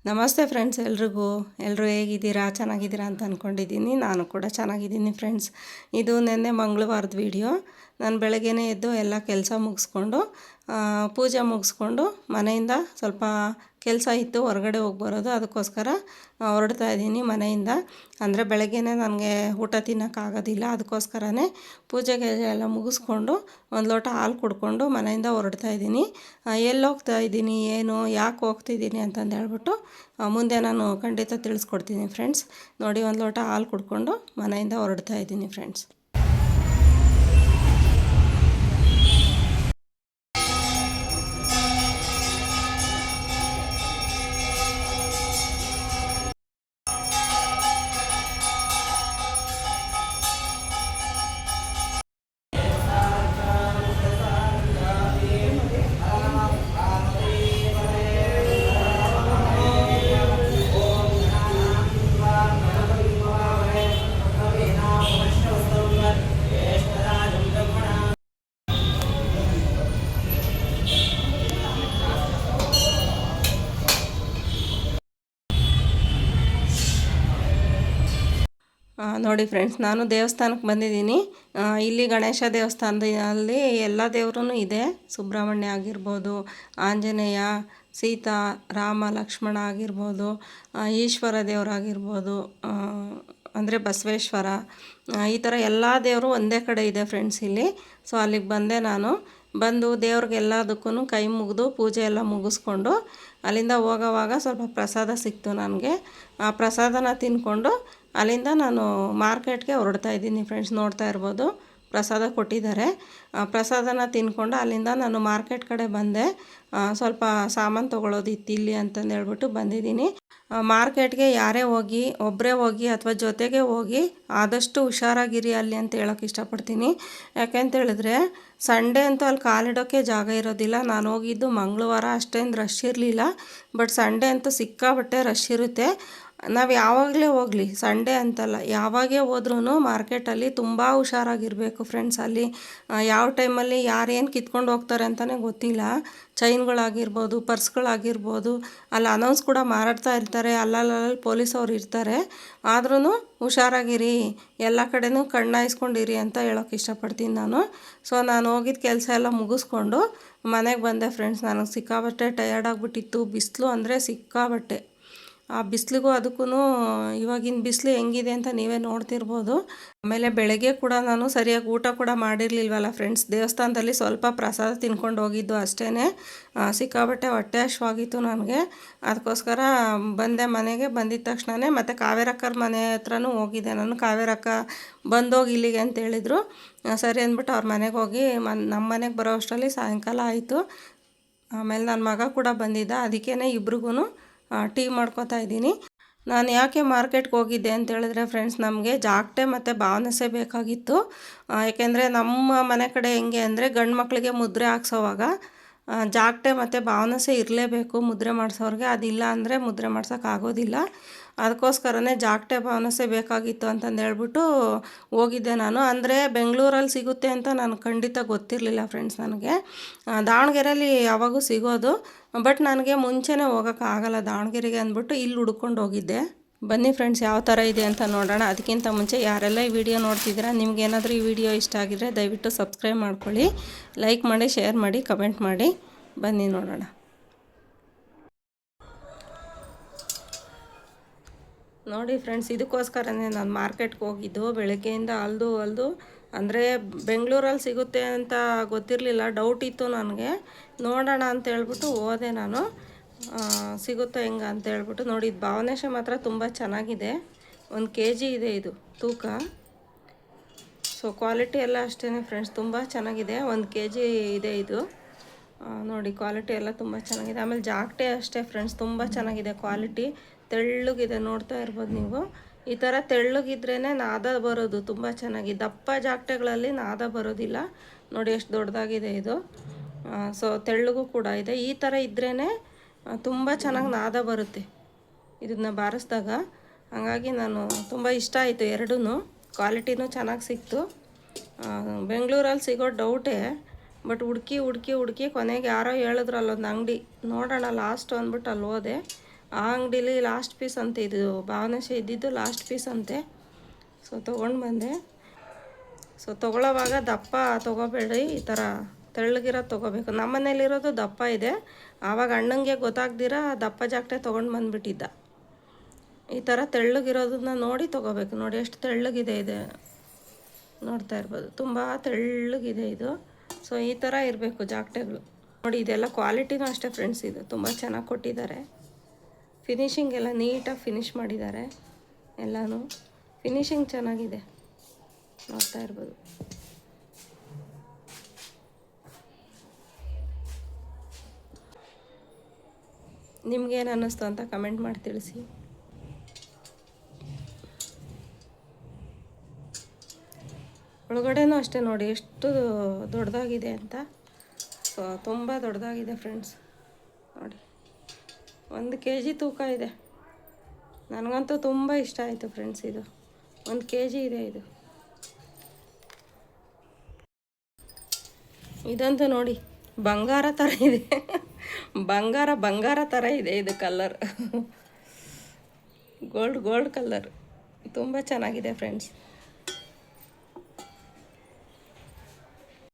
ನಮಸ್ತೆ ಫ್ರೆಂಡ್ಸ್, ಎಲ್ಲರೂ ಹೇಗಿದ್ದೀರಾ? ಚೆನ್ನಾಗಿದ್ದೀರಾ ಅಂತ ಅಂದ್ಕೊಂಡಿದ್ದೀನಿ. ನಾನು ಕೂಡ ಚೆನ್ನಾಗಿದ್ದೀನಿ ಫ್ರೆಂಡ್ಸ್. ಇದು ನಿನ್ನೆ ಮಂಗಳವಾರದ ವಿಡಿಯೋ. ನಾನು ಬೆಳಗ್ಗೆನೇ ಎದ್ದು ಎಲ್ಲ ಕೆಲಸ ಮುಗಿಸ್ಕೊಂಡು ಪೂಜೆ ಮುಗಿಸ್ಕೊಂಡು ಮನೆಯಿಂದ ಸ್ವಲ್ಪ ಕೆಲಸ ಇತ್ತು, ಹೊರಗಡೆ ಹೋಗಿ ಬರೋದು. ಅದಕ್ಕೋಸ್ಕರ ಹೊರಡ್ತಾ ಇದ್ದೀನಿ ಮನೆಯಿಂದ. ಅಂದರೆ ಬೆಳಗ್ಗೆನೇ ನನಗೆ ಊಟ ತಿನ್ನೋಕ್ಕಾಗೋದಿಲ್ಲ, ಅದಕ್ಕೋಸ್ಕರನೇ ಪೂಜೆಗೆ ಎಲ್ಲ ಮುಗಿಸ್ಕೊಂಡು ಒಂದು ಲೋಟ ಹಾಲು ಕುಡ್ಕೊಂಡು ಮನೆಯಿಂದ ಹೊರಡ್ತಾ ಇದ್ದೀನಿ. ಎಲ್ಲಿ ಹೋಗ್ತಾ ಇದ್ದೀನಿ, ಏನು, ಯಾಕೆ ಹೋಗ್ತಿದ್ದೀನಿ ಅಂತಂದು ಹೇಳ್ಬಿಟ್ಟು ಮುಂದೆ ನಾನು ಖಂಡಿತ ತಿಳಿಸ್ಕೊಡ್ತೀನಿ ಫ್ರೆಂಡ್ಸ್. ನೋಡಿ, ಒಂದು ಲೋಟ ಹಾಲು ಕುಡ್ಕೊಂಡು ಮನೆಯಿಂದ ಹೊರಡ್ತಾ ಇದ್ದೀನಿ ಫ್ರೆಂಡ್ಸ್. ನೋಡಿ ಫ್ರೆಂಡ್ಸ್, ನಾನು ದೇವಸ್ಥಾನಕ್ಕೆ ಬಂದಿದ್ದೀನಿ. ಇಲ್ಲಿ ಗಣೇಶ ದೇವಸ್ಥಾನದಲ್ಲಿ ಎಲ್ಲ ದೇವರೂ ಇದೆ. ಸುಬ್ರಹ್ಮಣ್ಯ ಆಗಿರ್ಬೋದು, ಆಂಜನೇಯ, ಸೀತಾ, ರಾಮ, ಲಕ್ಷ್ಮಣ ಆಗಿರ್ಬೋದು, ಈಶ್ವರ ದೇವರಾಗಿರ್ಬೋದು, ಅಂದರೆ ಬಸವೇಶ್ವರ, ಈ ಥರ ಎಲ್ಲ ದೇವರು ಒಂದೇ ಕಡೆ ಇದೆ ಫ್ರೆಂಡ್ಸ್ ಇಲ್ಲಿ. ಸೊ ಅಲ್ಲಿಗೆ ಬಂದೆ ನಾನು. ಬಂದು ದೇವ್ರಿಗೆಲ್ಲದಕ್ಕೂ ಕೈ ಮುಗಿದು ಪೂಜೆ ಎಲ್ಲ ಮುಗಿಸ್ಕೊಂಡು ಅಲ್ಲಿಂದ ಹೋಗೋವಾಗ ಸ್ವಲ್ಪ ಪ್ರಸಾದ ಸಿಕ್ತು ನನಗೆ. ಆ ಪ್ರಸಾದನ ತಿಂದ್ಕೊಂಡು ಅಲ್ಲಿಂದ ನಾನು ಮಾರ್ಕೆಟ್ಗೆ ಹೊರಡ್ತಾ ಇದ್ದೀನಿ ಫ್ರೆಂಡ್ಸ್. ನೋಡ್ತಾ ಇರ್ಬೋದು, ಪ್ರಸಾದ ಕೊಟ್ಟಿದ್ದಾರೆ. ಪ್ರಸಾದನ ತಿಂದ್ಕೊಂಡು ಅಲ್ಲಿಂದ ನಾನು ಮಾರ್ಕೆಟ್ ಕಡೆ ಬಂದೆ. ಸ್ವಲ್ಪ ಸಾಮಾನು ತೊಗೊಳೋದಿತ್ತು ಇಲ್ಲಿ ಅಂತಂದು ಹೇಳ್ಬಿಟ್ಟು ಬಂದಿದ್ದೀನಿ. ಮಾರ್ಕೆಟ್ಗೆ ಯಾರೇ ಹೋಗಿ, ಒಬ್ಬರೇ ಹೋಗಿ ಅಥವಾ ಜೊತೆಗೆ ಹೋಗಿ ಆದಷ್ಟು ಹುಷಾರಾಗಿರಿ ಅಲ್ಲಿ ಅಂತ ಹೇಳೋಕ್ಕೆ ಇಷ್ಟಪಡ್ತೀನಿ. ಯಾಕೆಂತೇಳಿದ್ರೆ ಸಂಡೇ ಅಂತೂ ಅಲ್ಲಿ ಕಾಲಿಡೋಕ್ಕೆ ಜಾಗ ಇರೋದಿಲ್ಲ. ನಾನು ಹೋಗಿದ್ದು ಮಂಗಳವಾರ, ಅಷ್ಟೇನು ರಶ್ ಇರಲಿಲ್ಲ. ಬಟ್ ಸಂಡೇ ಅಂತೂ ಸಿಕ್ಕಾಪಟ್ಟೆ ರಶ್ ಇರುತ್ತೆ. ನಾವು ಯಾವಾಗಲೇ ಹೋಗಲಿ, ಸಂಡೇ ಅಂತಲ್ಲ, ಯಾವಾಗೇ ಹೋದ್ರೂ ಮಾರ್ಕೆಟಲ್ಲಿ ತುಂಬ ಹುಷಾರಾಗಿರಬೇಕು ಫ್ರೆಂಡ್ಸ್. ಅಲ್ಲಿ ಯಾವ ಟೈಮಲ್ಲಿ ಯಾರೇನು ಕಿತ್ಕೊಂಡು ಹೋಗ್ತಾರೆ ಅಂತಲೇ ಗೊತ್ತಿಲ್ಲ. ಚೈನ್ಗಳಾಗಿರ್ಬೋದು, ಪರ್ಸ್ಗಳಾಗಿರ್ಬೋದು, ಅಲ್ಲಿ ಅನೌನ್ಸ್ ಕೂಡ ಮಾರಾಡ್ತಾ ಇರ್ತಾರೆ. ಅಲ್ಲಲ್ಲಿ ಪೊಲೀಸವ್ರು ಇರ್ತಾರೆ. ಆದ್ರೂ ಹುಷಾರಾಗಿರಿ, ಎಲ್ಲ ಕಡೆನೂ ಕಣ್ಣಾಯಿಸ್ಕೊಂಡಿರಿ ಅಂತ ಹೇಳೋಕ್ಕೆ ಇಷ್ಟಪಡ್ತೀನಿ ನಾನು. ಸೊ ನಾನು ಹೋಗಿದ್ದ ಕೆಲಸ ಎಲ್ಲ ಮುಗಿಸ್ಕೊಂಡು ಮನೆಗೆ ಬಂದೆ ಫ್ರೆಂಡ್ಸ್. ನನಗೆ ಸಿಕ್ಕಾಬಟ್ಟೆ ಟಯರ್ಡ್ ಆಗಿಬಿಟ್ಟಿತ್ತು. ಬಿಸಿಲು ಅಂದರೆ ಸಿಕ್ಕಾಬಟ್ಟೆ. ಆ ಬಿಸಿಲಿಗೂ ಅದಕ್ಕೂ ಇವಾಗಿನ ಬಿಸಿಲು ಹೆಂಗಿದೆ ಅಂತ ನೀವೇ ನೋಡ್ತಿರ್ಬೋದು. ಆಮೇಲೆ ಬೆಳಗ್ಗೆ ಕೂಡ ನಾನು ಸರಿಯಾಗಿ ಊಟ ಕೂಡ ಮಾಡಿರಲಿಲ್ವಲ್ಲ ಫ್ರೆಂಡ್ಸ್. ದೇವಸ್ಥಾನದಲ್ಲಿ ಸ್ವಲ್ಪ ಪ್ರಸಾದ ತಿನ್ಕೊಂಡು ಹೋಗಿದ್ದು ಅಷ್ಟೇ. ಸಿಕ್ಕಾಬಟ್ಟೆ ಹೊಟ್ಟೆ ಹಶ್ವಾಗಿತ್ತು ನನಗೆ. ಅದಕ್ಕೋಸ್ಕರ ಬಂದೆ ಮನೆಗೆ. ಬಂದಿದ್ದ ತಕ್ಷಣವೇ ಮತ್ತು ಕಾವೇರಕ್ಕರ ಮನೆ ಹತ್ರನೂ ಹೋಗಿದ್ದೆ ನಾನು. ಕಾವೇರಕ್ಕ ಬಂದೋಗಿ ಇಲ್ಲಿಗೆ ಅಂತ ಹೇಳಿದರು. ಸರಿ ಅಂದ್ಬಿಟ್ಟು ಅವ್ರ ಮನೆಗೆ ಹೋಗಿ ನಮ್ಮ ಮನೆಗೆ ಬರೋ ಅಷ್ಟರಲ್ಲಿ ಸಾಯಂಕಾಲ ಆಯಿತು. ಆಮೇಲೆ ನನ್ನ ಮಗ ಕೂಡ ಬಂದಿದ್ದ. ಅದಕ್ಕೇ ಇಬ್ರಿಗೂ ಟೀ ಮಾಡ್ಕೊತಾ ಇದ್ದೀನಿ. ನಾನು ಯಾಕೆ ಮಾರ್ಕೆಟ್ಗೆ ಹೋಗಿದ್ದೆ ಅಂತ ಹೇಳಿದ್ರೆ ಫ್ರೆಂಡ್ಸ್, ನಮಗೆ ಜಾಗಟೆ ಮತ್ತು ಭಾವನಸೆ ಬೇಕಾಗಿತ್ತು. ಏಕೆಂದರೆ ನಮ್ಮ ಮನೆ ಕಡೆ ಹೆಂಗೆ ಅಂದರೆ ಗಂಡು ಮಕ್ಕಳಿಗೆ ಮುದ್ರೆ ಹಾಕ್ಸೋವಾಗ ಜಾಗಟೆ ಮತ್ತು ಭಾವನಸೆ ಇರಲೇಬೇಕು ಮುದ್ರೆ ಮಾಡಿಸೋರಿಗೆ. ಅದಿಲ್ಲ ಅಂದರೆ ಮುದ್ರೆ ಮಾಡ್ಸೋಕ್ಕಾಗೋದಿಲ್ಲ. ಅದಕ್ಕೋಸ್ಕರನೇ ಜಾಗಟೆ ಭಾವನಸೆ ಬೇಕಾಗಿತ್ತು ಅಂತಂದು ಹೇಳ್ಬಿಟ್ಟು ಹೋಗಿದ್ದೆ ನಾನು. ಅಂದರೆ ಬೆಂಗಳೂರಲ್ಲಿ ಸಿಗುತ್ತೆ ಅಂತ ನನಗೆ ಖಂಡಿತ ಗೊತ್ತಿರಲಿಲ್ಲ ಫ್ರೆಂಡ್ಸ್. ನನಗೆ ದಾವಣಗೆರೆಯಲ್ಲಿ ಯಾವಾಗೂ ಸಿಗೋದು. ಬಟ್ ನನಗೆ ಮುಂಚೆನೇ ಹೋಗೋಕ್ಕಾಗಲ್ಲ ದಾವಣಗೆರೆಗೆ ಅಂದ್ಬಿಟ್ಟು ಇಲ್ಲಿ ಹುಡ್ಕೊಂಡು ಹೋಗಿದ್ದೆ. ಬನ್ನಿ ಫ್ರೆಂಡ್ಸ್, ಯಾವ ಥರ ಇದೆ ಅಂತ ನೋಡೋಣ. ಅದಕ್ಕಿಂತ ಮುಂಚೆ ಯಾರೆಲ್ಲ ಈ ವಿಡಿಯೋ ನೋಡ್ತಿದ್ದೀರಾ, ನಿಮ್ಗೇನಾದರೂ ಈ ವಿಡಿಯೋ ಇಷ್ಟ ಆಗಿದ್ರೆ ದಯವಿಟ್ಟು ಸಬ್ಸ್ಕ್ರೈಬ್ ಮಾಡ್ಕೊಳ್ಳಿ, ಲೈಕ್ ಮಾಡಿ, ಶೇರ್ ಮಾಡಿ, ಕಮೆಂಟ್ ಮಾಡಿ. ಬನ್ನಿ ನೋಡೋಣ. ನೋಡಿ ಫ್ರೆಂಡ್ಸ್, ಇದಕ್ಕೋಸ್ಕರನೇ ನಾನು ಮಾರ್ಕೆಟ್ಗೆ ಹೋಗಿದ್ದು. ಬೆಳಗ್ಗೆಯಿಂದ ಅಲ್ದು ಅಂದರೆ ಬೆಂಗಳೂರಲ್ಲಿ ಸಿಗುತ್ತೆ ಅಂತ ಗೊತ್ತಿರಲಿಲ್ಲ, ಡೌಟ್ ಇತ್ತು ನನಗೆ. ನೋಡೋಣ ಅಂತ ಹೇಳ್ಬಿಟ್ಟು ಹೋದೆ ನಾನು. ಸಿಗುತ್ತಾ ಹೆಂಗೆ ಅಂತ ಹೇಳ್ಬಿಟ್ಟು. ನೋಡಿ, ಇದು ಭಾವನೇಶ ಮಾತ್ರ ತುಂಬ ಚೆನ್ನಾಗಿದೆ. 1 kg ಇದೆ ಇದು ತೂಕ. ಸೊ ಕ್ವಾಲಿಟಿ ಎಲ್ಲ ಅಷ್ಟೇ ಫ್ರೆಂಡ್ಸ್, ತುಂಬ ಚೆನ್ನಾಗಿದೆ. 1 kg ಇದೆ ಇದು. ನೋಡಿ, ಕ್ವಾಲಿಟಿ ಎಲ್ಲ ತುಂಬ ಚೆನ್ನಾಗಿದೆ. ಆಮೇಲೆ ಜಾಗಟೆ ಅಷ್ಟೇ ಫ್ರೆಂಡ್ಸ್, ತುಂಬ ಚೆನ್ನಾಗಿದೆ ಕ್ವಾಲಿಟಿ. ತೆಳ್ಳಗಿದೆ, ನೋಡ್ತಾ ಇರ್ಬೋದು ನೀವು. ಈ ಥರ ತೆಳ್ಳಗಿದ್ರೇ ನಾದ ಬರೋದು ತುಂಬ ಚೆನ್ನಾಗಿ. ದಪ್ಪ ಜಾಗಟೆಗಳಲ್ಲಿ ನಾದ ಬರೋದಿಲ್ಲ. ನೋಡಿ ಎಷ್ಟು ದೊಡ್ಡದಾಗಿದೆ ಇದು. ಸೊ ತೆಳ್ಳಗೂ ಕೂಡ ಇದೆ. ಈ ಥರ ಇದ್ರೇ ತುಂಬ ಚೆನ್ನಾಗಿ ನಾದ ಬರುತ್ತೆ ಇದನ್ನ ಬಾರಿಸಿದಾಗ. ಹಾಗಾಗಿ ನಾನು ತುಂಬ ಇಷ್ಟ ಆಯಿತು ಎರಡೂ. ಕ್ವಾಲಿಟಿನೂ ಚೆನ್ನಾಗಿ ಸಿಕ್ತು. ಬೆಂಗಳೂರಲ್ಲಿ ಸಿಗೋ ಡೌಟೇ. ಬಟ್ ಹುಡುಕಿ ಕೊನೆಗೆ ಯಾರೋ ಹೇಳಿದ್ರು ಅಲ್ಲೊಂದು ಅಂಗಡಿ ನೋಡೋಣ ಲಾಸ್ಟು ಅಂದ್ಬಿಟ್ಟು ಅಲ್ಲಿ ಹೋದೆ. ಆ ಅಂಗಡೀಲಿ ಲಾಸ್ಟ್ ಪೀಸ್ ಅಂತೆ ಇದು ಭಾವನಾಶೆ ಇದ್ದಿದ್ದು ಲಾಸ್ಟ್ ಪೀಸ್ ಅಂತೆ. ಸೊ ತೊಗೊಂಡು ಬಂದೆ. ಸೊ ತೊಗೊಳ್ಳೋವಾಗ ದಪ್ಪ ತೊಗೋಬೇಡಿ, ಈ ಥರ ತೆಳ್ಳಗಿರೋದು ತೊಗೋಬೇಕು. ನಮ್ಮ ಮನೇಲಿರೋದು ದಪ್ಪ ಇದೆ, ಆವಾಗ ಅಣ್ಣಂಗೆ ಗೊತ್ತಾಗ್ದಿರ ದಪ್ಪ ಜಾಕ್ಟೆ ತೊಗೊಂಡು ಬಂದುಬಿಟ್ಟಿದ್ದ. ಈ ಥರ ತೆಳ್ಳಗಿರೋದನ್ನ ನೋಡಿ ತೊಗೋಬೇಕು. ನೋಡಿ ಎಷ್ಟು ತೆಳ್ಳಗಿದೆ ಇದೆ, ನೋಡ್ತಾ ಇರ್ಬೋದು, ತುಂಬ ತೆಳ್ಳಗಿದೆ ಇದು. ಸೊ ಈ ಥರ ಇರಬೇಕು ಜಾಕ್ಟೆಗಳು. ನೋಡಿ ಇದೆಲ್ಲ ಕ್ವಾಲಿಟಿನೂ ಅಷ್ಟೇ ಫ್ರೆಂಡ್ಸ್, ಇದು ತುಂಬ ಚೆನ್ನಾಗಿ ಕೊಟ್ಟಿದ್ದಾರೆ. ಫಿನಿಷಿಂಗ್ ಎಲ್ಲ ನೀಟಾಗಿ ಫಿನಿಷ್ ಮಾಡಿದ್ದಾರೆ, ಎಲ್ಲನೂ ಫಿನಿಷಿಂಗ್ ಚೆನ್ನಾಗಿದೆ, ನೋಡ್ತಾ ಇರ್ಬೋದು. ನಿಮ್ಗೇನು ಅನ್ನಿಸ್ತು ಅಂತ ಕಮೆಂಟ್ ಮಾಡಿ ತಿಳಿಸಿ. ಒಳಗಡೆನೂ ಅಷ್ಟೇ ನೋಡಿ ಎಷ್ಟು ದೊಡ್ಡದಾಗಿದೆ ಅಂತ. ಸೊ ತುಂಬ ದೊಡ್ಡದಾಗಿದೆ ಫ್ರೆಂಡ್ಸ್, ನೋಡಿ 1 kg ತೂಕ ಇದೆ. ನನಗಂತೂ ತುಂಬ ಇಷ್ಟ ಆಯಿತು ಫ್ರೆಂಡ್ಸ್. ಇದು 1 kg ಇದೆ. ಇದಂತೂ ನೋಡಿ ಬಂಗಾರ ಥರ ಇದೆ, ಬಂಗಾರ ಥರ ಇದೆ ಇದು ಕಲರ್, ಗೋಲ್ಡ್ ಕಲರ್ ತುಂಬ ಚೆನ್ನಾಗಿದೆ ಫ್ರೆಂಡ್ಸ್.